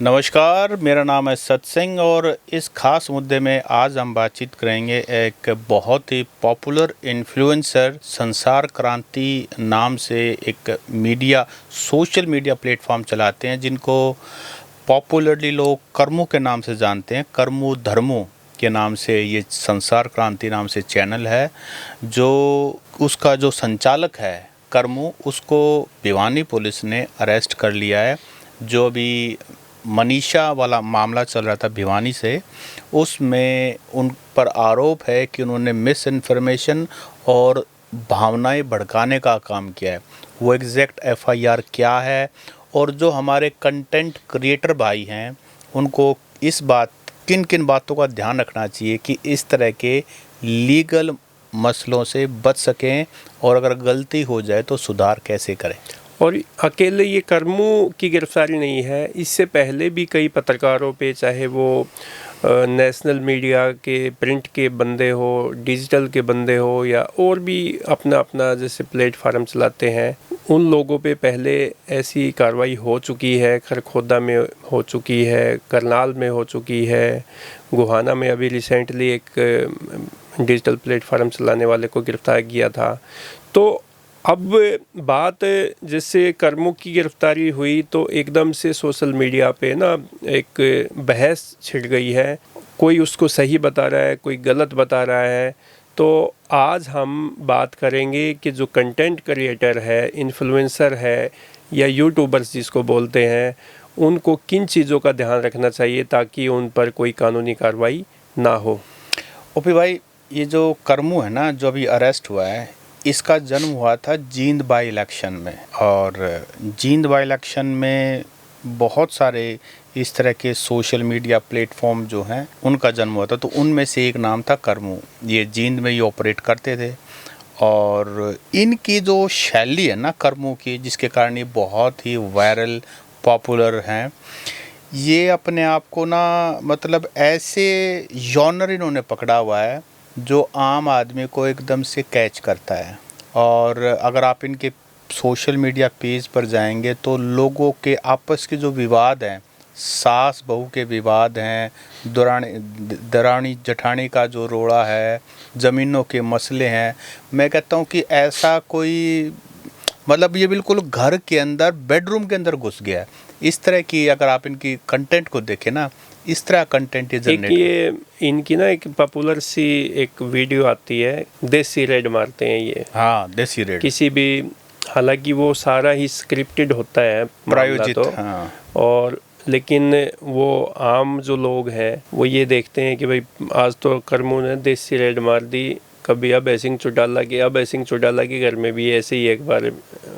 नमस्कार, मेरा नाम है सत्संग और इस खास मुद्दे में आज हम बातचीत करेंगे एक बहुत ही पॉपुलर इन्फ्लुएंसर संसार क्रांति नाम से एक सोशल मीडिया प्लेटफॉर्म चलाते हैं, जिनको पॉपुलरली लोग कर्मू के नाम से जानते हैं। कर्मू धर्मू के नाम से ये संसार क्रांति नाम से चैनल है। जो उसका जो संचालक है कर्मू, उसको भिवानी पुलिस ने अरेस्ट कर लिया है। जो भी मनीषा वाला मामला चल रहा था भिवानी से, उसमें उन पर आरोप है कि उन्होंने मिस इन्फॉर्मेशन और भावनाएं भड़काने का काम किया है। वो एग्जैक्ट एफआईआर क्या है और जो हमारे कंटेंट क्रिएटर भाई हैं उनको किन किन बातों का ध्यान रखना चाहिए कि इस तरह के लीगल मसलों से बच सकें और अगर गलती हो जाए तो सुधार कैसे करें। और अकेले ये कर्मू की गिरफ्तारी नहीं है, इससे पहले भी कई पत्रकारों पे, चाहे वो नेशनल मीडिया के प्रिंट के बंदे हो, डिजिटल के बंदे हो, या और भी अपना अपना जैसे प्लेटफार्म चलाते हैं, उन लोगों पे पहले ऐसी कार्रवाई हो चुकी है। खरखोदा में हो चुकी है, करनाल में हो चुकी है, गोहाना में अभी रिसेंटली एक डिजिटल प्लेटफार्म चलाने वाले को गिरफ्तार किया था। तो अब बात जैसे कर्मू की गिरफ्तारी हुई तो एकदम से सोशल मीडिया पे ना एक बहस छिड़ गई है। कोई उसको सही बता रहा है, कोई गलत बता रहा है। तो आज हम बात करेंगे कि जो कंटेंट क्रिएटर है, इन्फ्लुएंसर है या यूट्यूबर्स जिसको बोलते हैं, उनको किन चीज़ों का ध्यान रखना चाहिए ताकि उन पर कोई कानूनी कार्रवाई ना हो। ओपी भाई, ये जो कर्मू है ना, जो अभी अरेस्ट हुआ है, इसका जन्म हुआ था जींद बाई इलेक्शन में। और जींद बाई इलेक्शन में बहुत सारे इस तरह के सोशल मीडिया प्लेटफॉर्म जो हैं उनका जन्म हुआ था, तो उनमें से एक नाम था कर्मू। ये जींद में ये ऑपरेट करते थे और इनकी जो शैली है ना कर्मू की, जिसके कारण ये बहुत ही वायरल पॉपुलर हैं। ये अपने आप को ना मतलब ऐसे जॉनर इन्होंने पकड़ा हुआ है जो आम आदमी को एकदम से कैच करता है। और अगर आप इनके सोशल मीडिया पेज पर जाएंगे तो लोगों के आपस के जो विवाद हैं, सास बहू के विवाद हैं, दरानी जठानी का जो रोड़ा है, ज़मीनों के मसले हैं, मैं कहता हूँ कि ऐसा कोई मतलब ये बिल्कुल घर के अंदर, बेडरूम के अंदर घुस गया है। इस तरह की अगर आप इनकी कंटेंट को देखें ना, इस तरह कंटेंट ये इनकी ना एक पॉपुलर सी एक वीडियो आती है, देसी रेड मारते हैं ये। हाँ, देसी रेड किसी भी, हालांकि वो सारा ही स्क्रिप्टेड होता है, प्रायोजित तो हाँ। और लेकिन वो आम जो लोग हैं वो ये देखते हैं कि भाई आज तो कर्मू ने देसी रेड मार दी, कभी अब ऐसिंग चौटाला के घर में भी ऐसे ही एक बार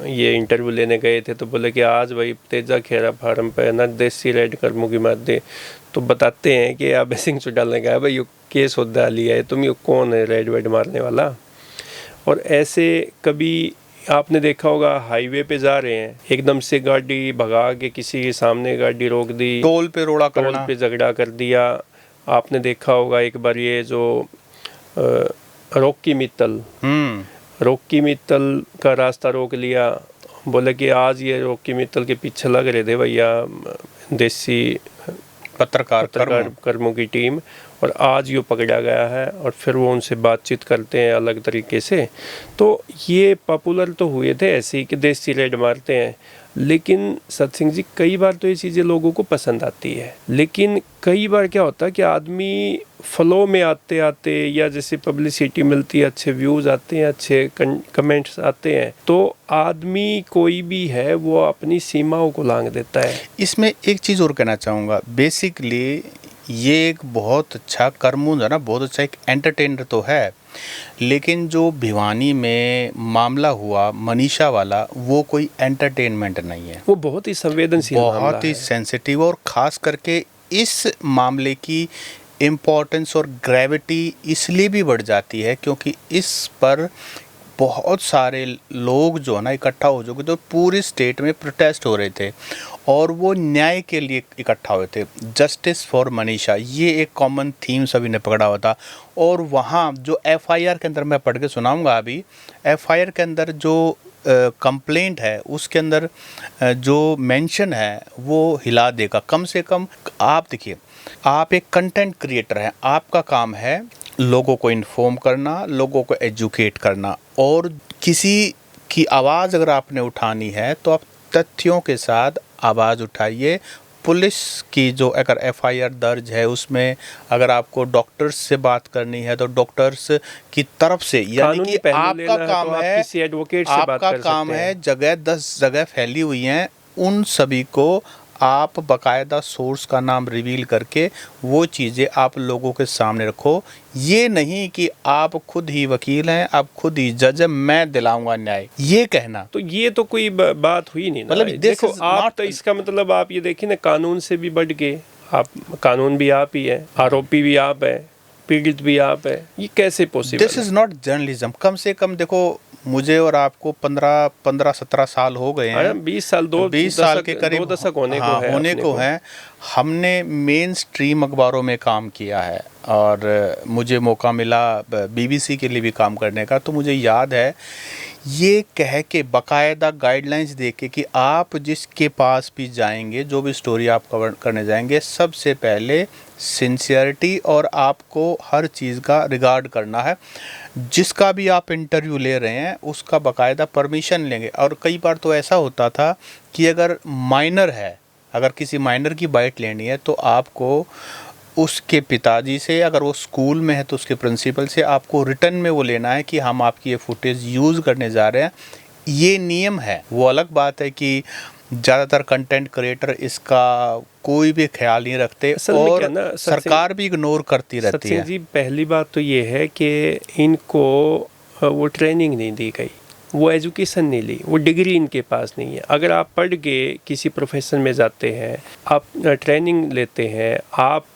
ये इंटरव्यू लेने गए थे तो बोले कि आज भाई तेजा खेरा फार्म पे ना देसी रेड कर्मू की मार दे। तो बताते हैं कि अब ऐसिंग चौटाला का भाई ये केस होता लिया है, तुम ये कौन है रेड वेड मारने वाला। और ऐसे कभी आपने देखा होगा, हाईवे पे जा रहे हैं, एकदम से गाड़ी भगा के किसी के सामने गाड़ी रोक दी, टोल पे झगड़ा कर दिया। आपने देखा होगा एक बार ये जो रॉकी मित्तल का रास्ता रोक लिया, बोले कि आज ये रॉकी मित्तल के पीछे लग रहे थे भैया देसी पत्रकार कर्मू की टीम, और आज ये पकड़ा गया है। और फिर वो उनसे बातचीत करते हैं अलग तरीके से। तो ये पॉपुलर तो हुए थे ऐसे ही कि देसी रेड मारते हैं, लेकिन सत्सिंह जी कई बार तो ये चीज़ें लोगों को पसंद आती है, लेकिन कई बार क्या होता है कि आदमी फ्लो में आते आते, या जैसे पब्लिसिटी मिलती है, अच्छे व्यूज़ आते हैं, अच्छे कमेंट्स आते हैं, तो आदमी कोई भी है वो अपनी सीमाओं को लांघ देता है। इसमें एक चीज़ और कहना चाहूँगा, बेसिकली ये एक बहुत अच्छा कर्मू है ना, बहुत अच्छा एक एंटरटेनर तो है, लेकिन जो भिवानी में मामला हुआ मनीषा वाला, वो कोई एंटरटेनमेंट नहीं है। वो बहुत ही संवेदनशील, बहुत ही सेंसिटिव, और ख़ास करके इस मामले की इम्पोर्टेंस और ग्रेविटी इसलिए भी बढ़ जाती है क्योंकि इस पर बहुत सारे लोग जो है ना इकट्ठा हो चुके थे, पूरी स्टेट में प्रोटेस्ट हो रहे थे और वो न्याय के लिए इकट्ठा हुए थे। जस्टिस फॉर मनीषा, ये एक कॉमन थीम सभी ने पकड़ा हुआ था। और वहाँ जो एफआईआर के अंदर मैं पढ़ के सुनाऊंगा, अभी एफआईआर के अंदर जो कंप्लेंट है उसके अंदर जो मेंशन है वो हिला देगा। कम से कम आप देखिए, आप एक कंटेंट क्रिएटर हैं, आपका काम है लोगों को इन्फॉर्म करना, लोगों को एजुकेट करना, और किसी की आवाज़ अगर आपने उठानी है तो आप तथ्यों के साथ आवाज़ उठाइए। पुलिस की जो अगर एफआईआर दर्ज है उसमें अगर आपको डॉक्टर्स से बात करनी है तो डॉक्टर्स की तरफ से, यानी कि आपका काम है, किसी एडवोकेट से बात कर काम सकते है, हैं। जगह 10 जगह फैली हुई हैं, उन सभी को आप बाकायदा सोर्स का नाम रिवील करके वो चीज़ें आप लोगों के सामने रखो। ये नहीं कि आप खुद ही वकील हैं, आप खुद ही जज हैं, मैं दिलाऊंगा न्याय, ये कहना तो ये तो कोई बात हुई नहीं ना। मतलब देखो आप तो इसका मतलब आप ये देखिए ना, कानून से भी बढ़ के आप, कानून भी आप ही है, आरोपी भी आप है, पीड़ित भी आप है, ये कैसे possible? This is not journalism. कम से कम देखो, मुझे और आपको 15-17 साल हो गए हैं, 20 साल 20 साल के करीब 2 दशक होने हाँ, को है, होने को है। हमने मेन स्ट्रीम अखबारों में काम किया है और मुझे मौका मिला बीबीसी के लिए भी काम करने का। तो मुझे याद है ये कह के बाकायदा गाइडलाइंस दे के कि आप जिसके पास भी जाएंगे, जो भी स्टोरी आप कवर करने जाएंगे, सबसे पहले सिंसियरिटी और आपको हर चीज़ का रिगार्ड करना है। जिसका भी आप इंटरव्यू ले रहे हैं उसका बाकायदा परमिशन लेंगे। और कई बार तो ऐसा होता था कि अगर माइनर है, अगर किसी माइनर की बाइट लेनी है तो आपको उसके पिताजी से, अगर वो स्कूल में है तो उसके प्रिंसिपल से आपको रिटर्न में वो लेना है कि हम आपकी ये फुटेज यूज़ करने जा रहे हैं, ये नियम है। वो अलग बात है कि ज़्यादातर कंटेंट क्रिएटर इसका कोई भी ख्याल नहीं रखते और सरकार भी इग्नोर करती रहती है। जी, पहली बात तो ये है कि इनको वो ट्रेनिंग नहीं दी गई, वो एजुकेशन नहीं ली, वो डिग्री इनके पास नहीं है। अगर आप पढ़ के किसी प्रोफेशन में जाते हैं, आप ट्रेनिंग लेते हैं, आप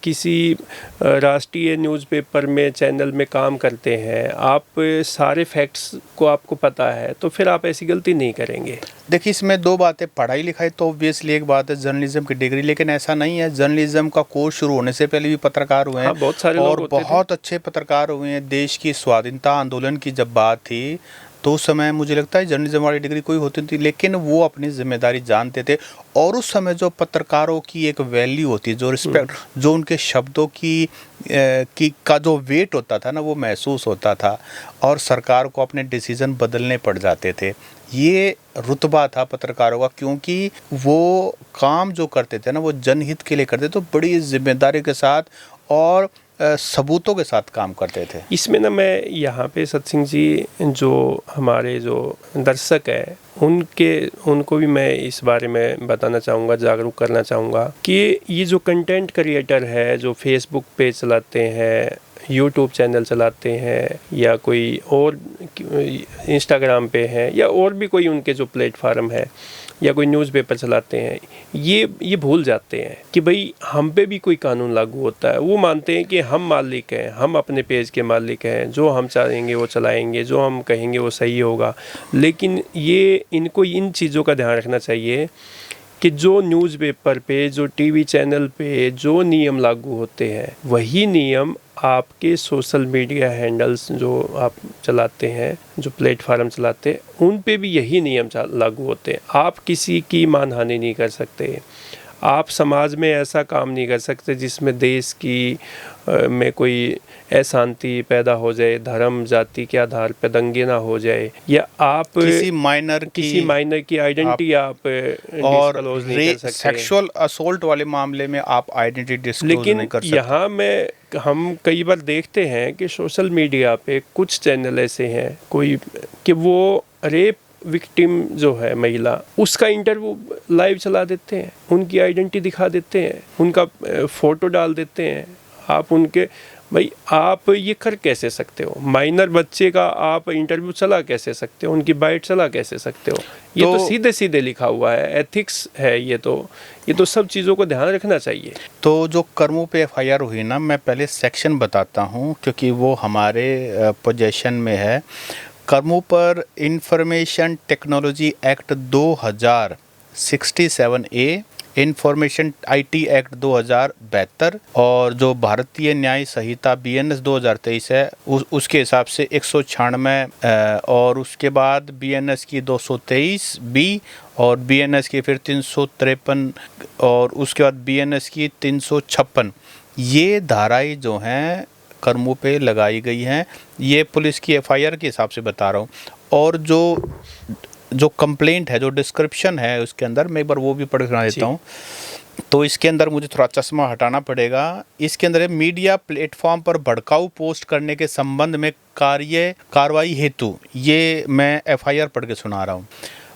किसी राष्ट्रीय न्यूज़पेपर में, चैनल में काम करते हैं, आप सारे फैक्ट्स को आपको पता है, तो फिर आप ऐसी गलती नहीं करेंगे। देखिए, इसमें दो बातें, पढ़ाई लिखाई तो ऑब्वियसली एक बात है, जर्नलिज्म की डिग्री, लेकिन ऐसा नहीं है। जर्नलिज्म का कोर्स शुरू होने से पहले भी पत्रकार हुए हैं, बहुत सारे और बहुत अच्छे पत्रकार हुए हैं। देश की स्वाधीनता आंदोलन की जब बात थी तो उस समय मुझे लगता है जर्नलिज्म वाली डिग्री कोई होती नहीं थी, लेकिन वो अपनी जिम्मेदारी जानते थे। और उस समय जो पत्रकारों की एक वैल्यू होती है, जो रिस्पेक्ट, जो उनके शब्दों की का जो वेट होता था ना, वो महसूस होता था और सरकार को अपने डिसीजन बदलने पड़ जाते थे। ये रुतबा था पत्रकारों का, क्योंकि वो काम जो करते थे ना वो जनहित के लिए करते, तो बड़ी जिम्मेदारी के साथ और सबूतों के साथ काम करते थे। इसमें ना मैं यहाँ पे सत्सिंह जी, जो हमारे जो दर्शक है उनको भी मैं इस बारे में बताना चाहूँगा, जागरूक करना चाहूँगा कि ये जो कंटेंट क्रिएटर है, जो फेसबुक पे चलाते हैं, यूट्यूब चैनल चलाते हैं, या कोई और इंस्टाग्राम पे है, या और भी कोई उनके जो प्लेटफार्म है, या कोई न्यूज़पेपर चलाते हैं, ये भूल जाते हैं कि भाई हम पे भी कोई कानून लागू होता है। वो मानते हैं कि हम मालिक हैं, हम अपने पेज के मालिक हैं, जो हम चाहेंगे वो चलाएंगे, जो हम कहेंगे वो सही होगा। लेकिन ये इनको इन चीज़ों का ध्यान रखना चाहिए कि जो न्यूज़पेपर पे, जो टीवी चैनल पे जो नियम लागू होते हैं, वही नियम आपके सोशल मीडिया हैंडल्स जो आप चलाते हैं, जो प्लेटफार्म चलाते हैं, उन पे भी यही नियम लागू होते हैं। आप किसी की मानहानि नहीं कर सकते, आप समाज में ऐसा काम नहीं कर सकते जिसमें देश की में कोई अशांति पैदा हो जाए, धर्म जाति के आधार पर दंगे ना हो जाए, या आप किसी माइनर की आइडेंटिटी आप डिस्क्लोज नहीं कर सकते। सेक्सुअल असोल्ट वाले मामले में आप आइडेंटिटी डिस्क्लोज नहीं कर सकते। यहाँ हम कई बार देखते हैं कि सोशल मीडिया पे कुछ चैनल ऐसे हैं कोई कि वो रेप विक्टिम जो है महिला, उसका इंटरव्यू लाइव चला देते हैं, उनकी आइडेंटिटी दिखा देते हैं, उनका फोटो डाल देते हैं। आप उनके, भाई आप ये कर कैसे सकते हो? माइनर बच्चे का आप इंटरव्यू चला कैसे सकते हो? उनकी बाइट चला कैसे सकते हो? ये तो सीधे सीधे लिखा हुआ है, एथिक्स है ये तो सब चीज़ों को ध्यान रखना चाहिए। तो जो कर्मों पे एफआईआर हुई ना, मैं पहले सेक्शन बताता हूँ क्योंकि वो हमारे पोजेशन में है। कर्मों पर information technology act 2000 67A, information IT act 2072 और जो भारतीय न्याय संहिता बीएनएस 2023 है उसके हिसाब से 196 और उसके बाद बीएनएस की 223 बी और बीएनएस की फिर 353 और उसके बाद बीएनएस की 356, ये धाराएं जो हैं कर्मों पे लगाई गई हैं। ये पुलिस की एफआईआर के हिसाब से बता रहा हूँ। और जो कंप्लेंट है, जो डिस्क्रिप्शन है उसके अंदर, मैं एक बार वो भी पढ़ सुना देता हूँ। तो इसके अंदर मुझे थोड़ा चश्मा हटाना पड़ेगा। इसके अंदर है, मीडिया प्लेटफॉर्म पर भड़काऊ पोस्ट करने के संबंध में कार्रवाई हेतु, ये मैं एफआईआर पढ़ के सुना रहा हूँ।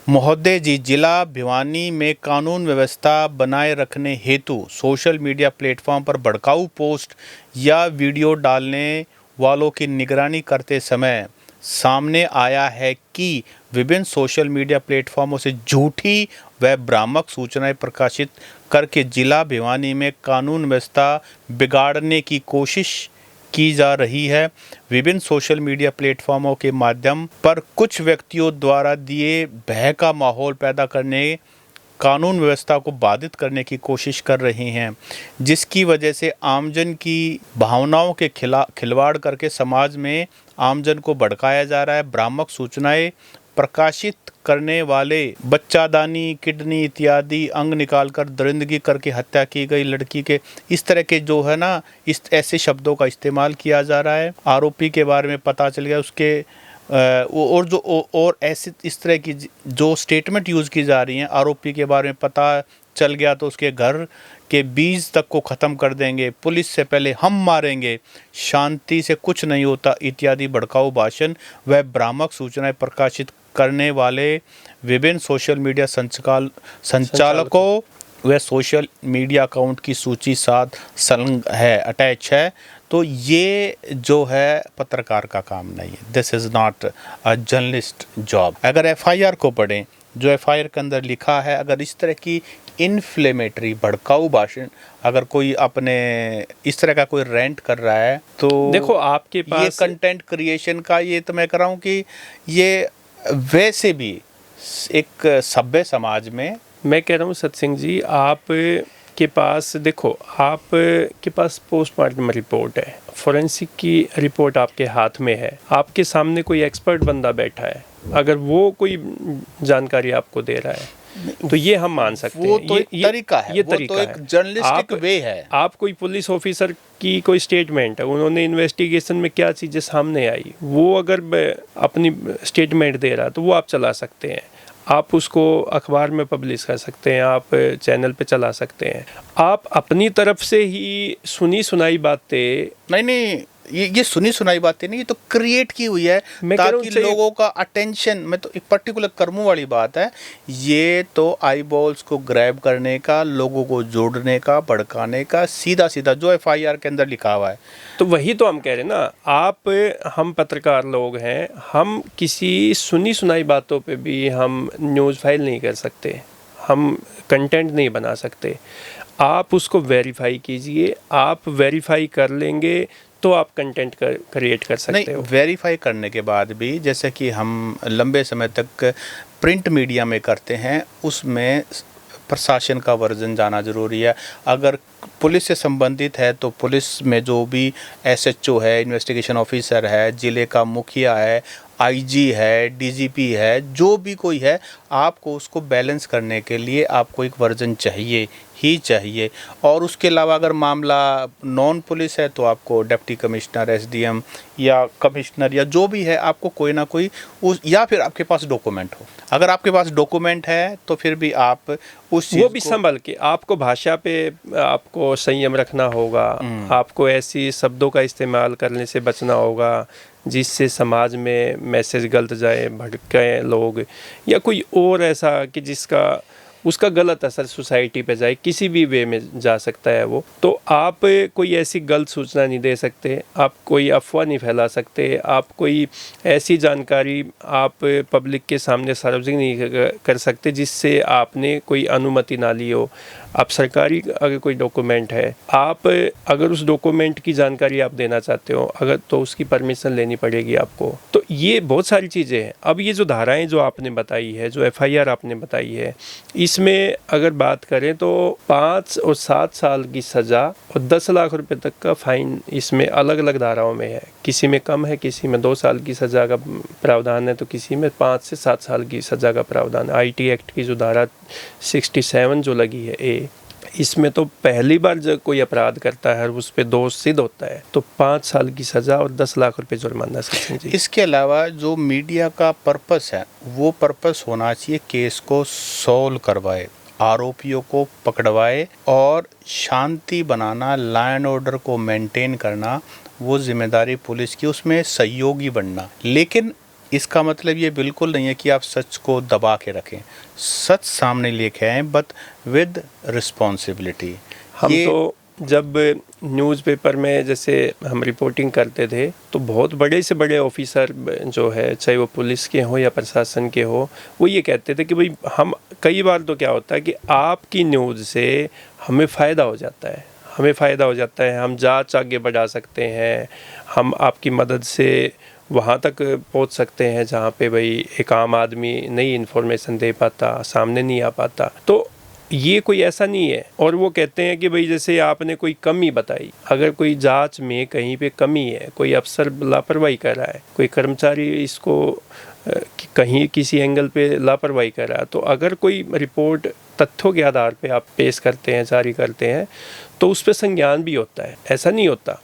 महोदय जी, जिला भिवानी में कानून व्यवस्था बनाए रखने हेतु सोशल मीडिया प्लेटफॉर्म पर भड़काऊ पोस्ट या वीडियो डालने वालों की निगरानी करते समय सामने आया है कि विभिन्न सोशल मीडिया प्लेटफॉर्मों से झूठी व भ्रामक सूचनाएं प्रकाशित करके जिला भिवानी में कानून व्यवस्था बिगाड़ने की कोशिश की जा रही है। विभिन्न सोशल मीडिया प्लेटफॉर्मों के माध्यम पर कुछ व्यक्तियों द्वारा दिए भय का माहौल पैदा करने, कानून व्यवस्था को बाधित करने की कोशिश कर रहे हैं, जिसकी वजह से आमजन की भावनाओं के खिलवाड़ करके समाज में आमजन को भड़काया जा रहा है। भ्रामक सूचनाएं प्रकाशित करने वाले बच्चादानी, किडनी इत्यादि अंग निकालकर दरिंदगी करके हत्या की गई लड़की के, इस तरह के जो है ना, इस ऐसे शब्दों का इस्तेमाल किया जा रहा है। आरोपी के बारे में पता चल गया, उसके और ऐसे इस तरह की जो स्टेटमेंट यूज़ की जा रही हैं, आरोपी के बारे में पता चल गया तो उसके घर के बीज तक को ख़त्म कर देंगे, पुलिस से पहले हम मारेंगे, शांति से कुछ नहीं होता इत्यादि भड़काऊ भाषण व भ्रामक सूचनाएं प्रकाशित करने वाले विभिन्न सोशल मीडिया संचालकों व सोशल मीडिया अकाउंट की सूची साथ संलग्न है, अटैच है। तो ये जो है पत्रकार का काम नहीं है। This is not a journalist job. अगर एफआईआर को पढ़ें, जो एफआईआर के अंदर लिखा है, अगर इस तरह की इन्फ्लेमेटरी भड़काऊ भाषण अगर कोई अपने इस तरह का कोई रेंट कर रहा है तो देखो आपके पास ये कंटेंट क्रिएशन का, ये तो मैं कह रहा हूँ कि ये वैसे भी एक सभ्य समाज में, मैं कह रहा हूँ सत्सिंह जी, आप के पास देखो, आप के पास पोस्टमार्टम रिपोर्ट है, फोरेंसिक की रिपोर्ट आपके हाथ में है, आपके सामने कोई एक्सपर्ट बंदा बैठा है, अगर वो कोई जानकारी आपको दे रहा है तो ये हम मान सकते हैं। वो तो एक तरीका है, ये वो तरीका तो एक जर्नलिस्टिक वे है। आप कोई पुलिस ऑफिसर की कोई स्टेटमेंट है, उन्होंने इन्वेस्टिगेशन में क्या चीज़ें सामने आई, वो अगर अपनी स्टेटमेंट दे रहा है तो वो आप चला सकते हैं, आप उसको अखबार में पब्लिश कर सकते हैं, आप चैनल पे चला सकते हैं। आप अपनी तरफ से ही सुनी सुनाई बातें नहीं, ये सुनी सुनाई बातें नहीं, ये तो क्रिएट की हुई है ताकि लोगों का अटेंशन में, तो एक पर्टिकुलर कर्मों वाली बात है, ये तो आई बॉल्स को ग्रैब करने का, लोगों को जोड़ने का, भड़काने का, सीधा सीधा जो एफआईआर के अंदर लिखा हुआ है। तो वही तो हम कह रहे हैं ना, हम पत्रकार लोग हैं, हम किसी सुनी सुनाई बातों पे भी हम न्यूज़ फाइल नहीं कर सकते, हम कंटेंट नहीं बना सकते। आप उसको वेरीफाई कीजिए, आप वेरीफाई कर लेंगे तो आप कंटेंट क्रिएट कर सकते हो। वेरीफाई करने के बाद भी, जैसे कि हम लंबे समय तक प्रिंट मीडिया में करते हैं, उसमें प्रशासन का वर्जन जाना ज़रूरी है। अगर पुलिस से संबंधित है तो पुलिस में जो भी एसएचओ है, इन्वेस्टिगेशन ऑफिसर है, ज़िले का मुखिया है, आईजी है, डीजीपी है, जो भी कोई है, आपको उसको बैलेंस करने के लिए आपको एक वर्जन चाहिए ही चाहिए। और उसके अलावा अगर मामला नॉन पुलिस है तो आपको डिप्टी कमिश्नर, एसडीएम या कमिश्नर या जो भी है, आपको कोई ना कोई या फिर आपके पास डॉक्यूमेंट हो। अगर आपके पास डॉक्यूमेंट है तो फिर भी आप उस वो भी संभल के, आपको भाषा पे आपको संयम रखना होगा, आपको ऐसी शब्दों का इस्तेमाल करने से बचना होगा जिससे समाज में मैसेज गलत जाए, भड़काए लोग, या कोई और ऐसा कि जिसका उसका गलत असर सोसाइटी पे जाए, किसी भी वे में जा सकता है वो। तो आप कोई ऐसी गलत सूचना नहीं दे सकते, आप कोई अफवाह नहीं फैला सकते, आप कोई ऐसी जानकारी आप पब्लिक के सामने सार्वजनिक नहीं कर सकते जिससे आपने कोई अनुमति ना ली हो। आप सरकारी अगर कोई डॉक्यूमेंट है, आप अगर उस डॉक्यूमेंट की जानकारी आप देना चाहते हो अगर, तो उसकी परमिशन लेनी पड़ेगी आपको। तो ये बहुत सारी चीज़ें हैं। अब ये जो धाराएं जो आपने बताई है, जो FIR आपने बताई है, इसमें अगर बात करें तो 5 और 7 साल की सज़ा और 10 लाख रुपए तक का फाइन इसमें अलग अलग धाराओं में है। किसी में कम है, किसी में 2 साल की सज़ा का प्रावधान है, तो किसी में 5 से 7 साल की सज़ा का प्रावधान है। IT एक्ट की जो धारा 67 जो लगी है A, इसमें तो पहली बार जब कोई अपराध करता है और उस पर दोष सिद्ध होता है तो 5 साल की सज़ा और 10 लाख रुपए जुर्माना। सचिन जी, इसके अलावा जो मीडिया का पर्पस है वो पर्पस होना चाहिए केस को सॉल्व करवाए, आरोपियों को पकड़वाए और शांति बनाना, लॉ एंड ऑर्डर को मेंटेन करना, वो जिम्मेदारी पुलिस की, उसमें सहयोगी बनना। लेकिन इसका मतलब ये बिल्कुल नहीं है कि आप सच को दबा के रखें। सच सामने लेके आएँ, बट विद रिस्पॉन्सिबिलिटी। हम तो जब न्यूज़पेपर में जैसे हम रिपोर्टिंग करते थे तो बहुत बड़े से बड़े ऑफिसर जो है, चाहे वो पुलिस के हो या प्रशासन के हो, वो ये कहते थे कि भाई हम, कई बार तो क्या होता है कि आपकी न्यूज़ से हमें फ़ायदा हो जाता है, हम जांच आगे बढ़ा सकते हैं, हम आपकी मदद से वहाँ तक पहुँच सकते हैं जहाँ पे भाई एक आम आदमी नई इन्फॉर्मेशन दे पाता, सामने नहीं आ पाता। तो ये कोई ऐसा नहीं है। और वो कहते हैं कि भाई जैसे आपने कोई कमी बताई, अगर कोई जांच में कहीं पे कमी है, कोई अफसर लापरवाही कर रहा है, कोई कर्मचारी इसको कहीं किसी एंगल पे लापरवाही कर रहा है, तो अगर कोई रिपोर्ट तथ्यों के आधार पे आप पेश करते हैं, जारी करते हैं, तो उस पर संज्ञान भी होता है, ऐसा नहीं होता।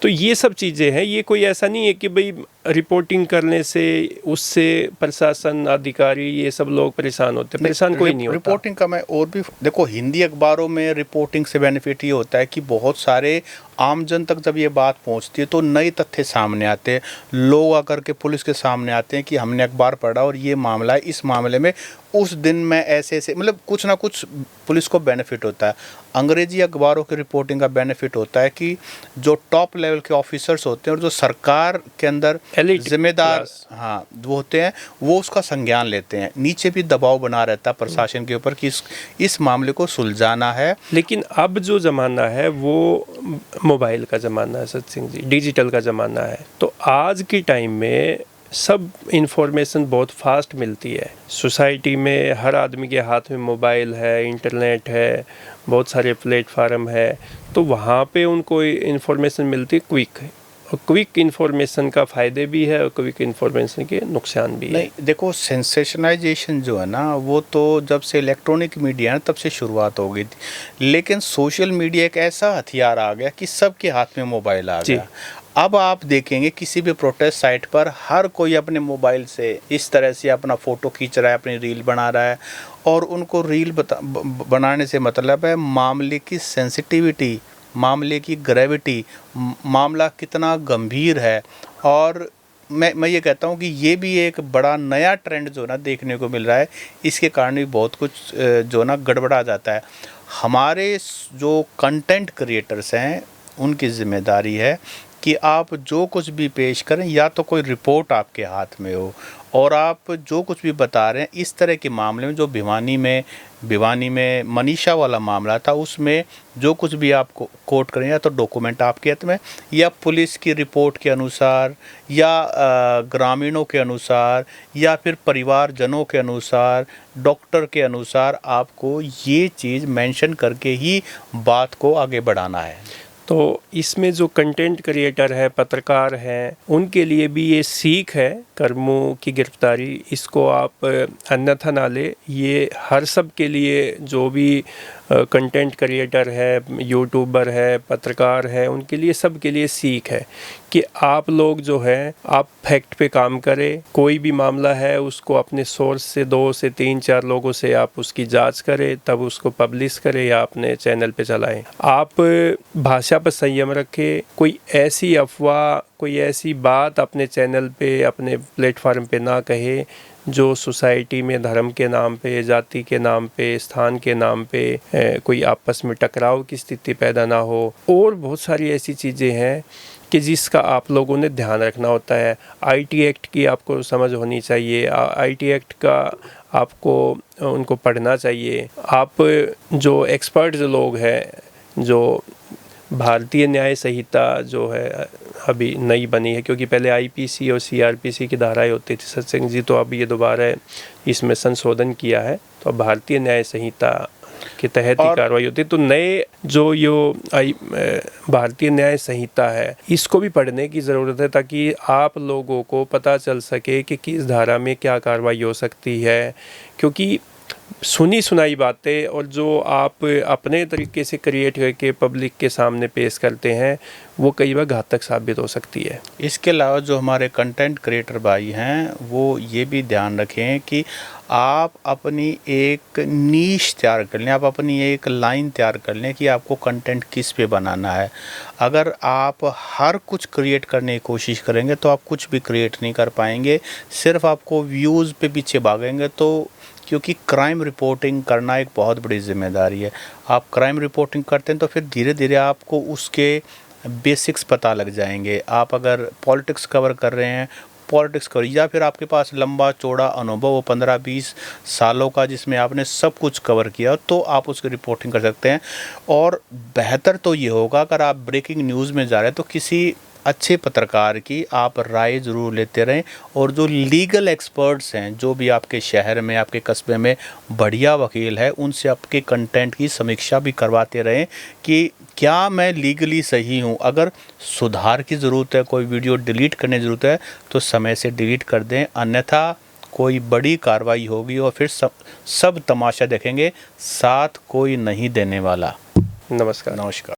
तो ये सब चीज़ें हैं। ये कोई ऐसा नहीं है कि भाई रिपोर्टिंग करने से उससे प्रशासन, अधिकारी, ये सब लोग परेशान होते हैं। परेशान कोई नहीं होता। रिपोर्टिंग का मैं और भी देखो, हिंदी अखबारों में रिपोर्टिंग से बेनिफिट ये होता है कि बहुत सारे आमजन तक जब ये बात पहुंचती है तो नए तथ्य सामने आते हैं। लोग आकर के पुलिस के सामने आते हैं कि हमने अखबार पढ़ा और ये मामला है, इस मामले में उस दिन में ऐसे मतलब कुछ ना कुछ पुलिस को बेनिफिट होता है। अंग्रेजी अखबारों की रिपोर्टिंग का बेनिफिट होता है कि जो टॉप लेवल के ऑफिसर्स होते हैं और जो सरकार के अंदर जिम्मेदार वो होते हैं, वो उसका संज्ञान लेते हैं। नीचे भी दबाव बना रहता है प्रशासन के ऊपर कि इस मामले को सुलझाना है। लेकिन अब जो ज़माना है वो मोबाइल का ज़माना है सचिन जी, डिजिटल का ज़माना है। तो आज के टाइम में सब इन्फॉर्मेशन बहुत फास्ट मिलती है। सोसाइटी में हर आदमी के हाथ में मोबाइल है, इंटरनेट है, बहुत सारे प्लेटफार्म है, तो वहाँ पे उनको इन्फॉर्मेशन मिलती है क्विक। और क्विक इन्फॉर्मेशन का फ़ायदे भी है और क्विक इन्फॉर्मेशन के नुकसान भी है। नहीं देखो, सेंसेशनाइजेशन जो है ना, वो तो जब से इलेक्ट्रॉनिक मीडिया है तब से शुरुआत हो गई थी। लेकिन सोशल मीडिया एक ऐसा हथियार आ गया कि सबके हाथ में मोबाइल आ गया। अब आप देखेंगे किसी भी प्रोटेस्ट साइट पर हर कोई अपने मोबाइल से इस तरह से अपना फ़ोटो खींच रहा है, अपनी रील बना रहा है। और उनको रील बनाने से मतलब है मामले की सेंसिटिविटी, मामले की ग्रेविटी, मामला कितना गंभीर है। और मैं ये कहता हूँ कि ये भी एक बड़ा नया ट्रेंड जो ना देखने को मिल रहा है। इसके कारण भी बहुत कुछ जो ना गड़बड़ा जाता है। हमारे जो कंटेंट क्रिएटर्स हैं उनकी जिम्मेदारी है कि आप जो कुछ भी पेश करें, या तो कोई रिपोर्ट आपके हाथ में हो और आप जो कुछ भी बता रहे हैं, इस तरह के मामले में जो भिवानी में मनीषा वाला मामला था, उसमें जो कुछ भी आप कोट करें, या तो डॉक्यूमेंट आपके हाथ में, या पुलिस की रिपोर्ट के अनुसार, या ग्रामीणों के अनुसार, या फिर परिवारजनों के अनुसार, डॉक्टर के अनुसार, आपको ये चीज़ मेंशन करके ही बात को आगे बढ़ाना है। तो इसमें जो कंटेंट क्रिएटर है, पत्रकार हैं, उनके लिए भी ये सीख है कर्मों की गिरफ्तारी। इसको आप अन्यथा ना ले। ये हर सब के लिए, जो भी कंटेंट क्रिएटर है, यूट्यूबर है, पत्रकार है, उनके लिए, सब के लिए सीख है कि आप लोग जो है आप फैक्ट पे काम करें। कोई भी मामला है उसको अपने सोर्स से 2 से 3 4 लोगों से आप उसकी जांच करें, तब उसको पब्लिश करें या अपने चैनल पे चलाएं। आप भाषा पर संयम रखें। कोई ऐसी अफवाह, कोई ऐसी बात अपने चैनल पे, अपने प्लेटफार्म पे ना कहे जो सोसाइटी में धर्म के नाम पे, जाति के नाम पे, स्थान के नाम पे कोई आपस में टकराव की स्थिति पैदा ना हो। और बहुत सारी ऐसी चीज़ें हैं कि जिसका आप लोगों ने ध्यान रखना होता है। IT एक्ट की आपको समझ होनी चाहिए। IT एक्ट का आपको उनको पढ़ना चाहिए। आप जो एक्सपर्ट्स लोग हैं, जो भारतीय न्याय संहिता जो है अभी नई बनी है, क्योंकि पहले आईपीसी और सीआरपीसी की धाराएं होती थी सत्संग जी, तो अब ये दोबारा इसमें संशोधन किया है, तो अब भारतीय न्याय संहिता के तहत ही कार्रवाई होती है। तो नए जो भारतीय न्याय संहिता है, इसको भी पढ़ने की ज़रूरत है, ताकि आप लोगों को पता चल सके कि किस धारा में क्या कार्रवाई हो सकती है। क्योंकि सुनी सुनाई बातें और जो आप अपने तरीके से क्रिएट करके पब्लिक के सामने पेश करते हैं, वो कई बार घातक साबित हो सकती है। इसके अलावा जो हमारे कंटेंट क्रिएटर भाई हैं, वो ये भी ध्यान रखें कि आप अपनी एक नीश तैयार कर लें, आप अपनी एक लाइन तैयार कर लें कि आपको कंटेंट किस पे बनाना है। अगर आप हर कुछ क्रिएट करने की कोशिश करेंगे तो आप कुछ भी क्रिएट नहीं कर पाएंगे, सिर्फ आपको व्यूज़ पे पीछे भागेंगे। तो क्योंकि क्राइम रिपोर्टिंग करना एक बहुत बड़ी जिम्मेदारी है। आप क्राइम रिपोर्टिंग करते हैं तो फिर धीरे धीरे आपको उसके बेसिक्स पता लग जाएंगे। आप अगर पॉलिटिक्स कवर कर रहे हैं, पॉलिटिक्स कवर, या फिर आपके पास लंबा चौड़ा अनुभव हो 15-20 सालों का, जिसमें आपने सब कुछ कवर किया, तो आप उसकी रिपोर्टिंग कर सकते हैं। और बेहतर तो ये होगा अगर आप ब्रेकिंग न्यूज़ में जा रहे हैं तो किसी अच्छे पत्रकार की आप राय ज़रूर लेते रहें, और जो लीगल एक्सपर्ट्स हैं, जो भी आपके शहर में, आपके कस्बे में बढ़िया वकील है, उनसे आपके कंटेंट की समीक्षा भी करवाते रहें कि क्या मैं लीगली सही हूं। अगर सुधार की ज़रूरत है, कोई वीडियो डिलीट करने की ज़रूरत है, तो समय से डिलीट कर दें, अन्यथा कोई बड़ी कार्रवाई होगी और फिर सब तमाशा देखेंगे, साथ कोई नहीं देने वाला। नमस्कार। नमस्कार।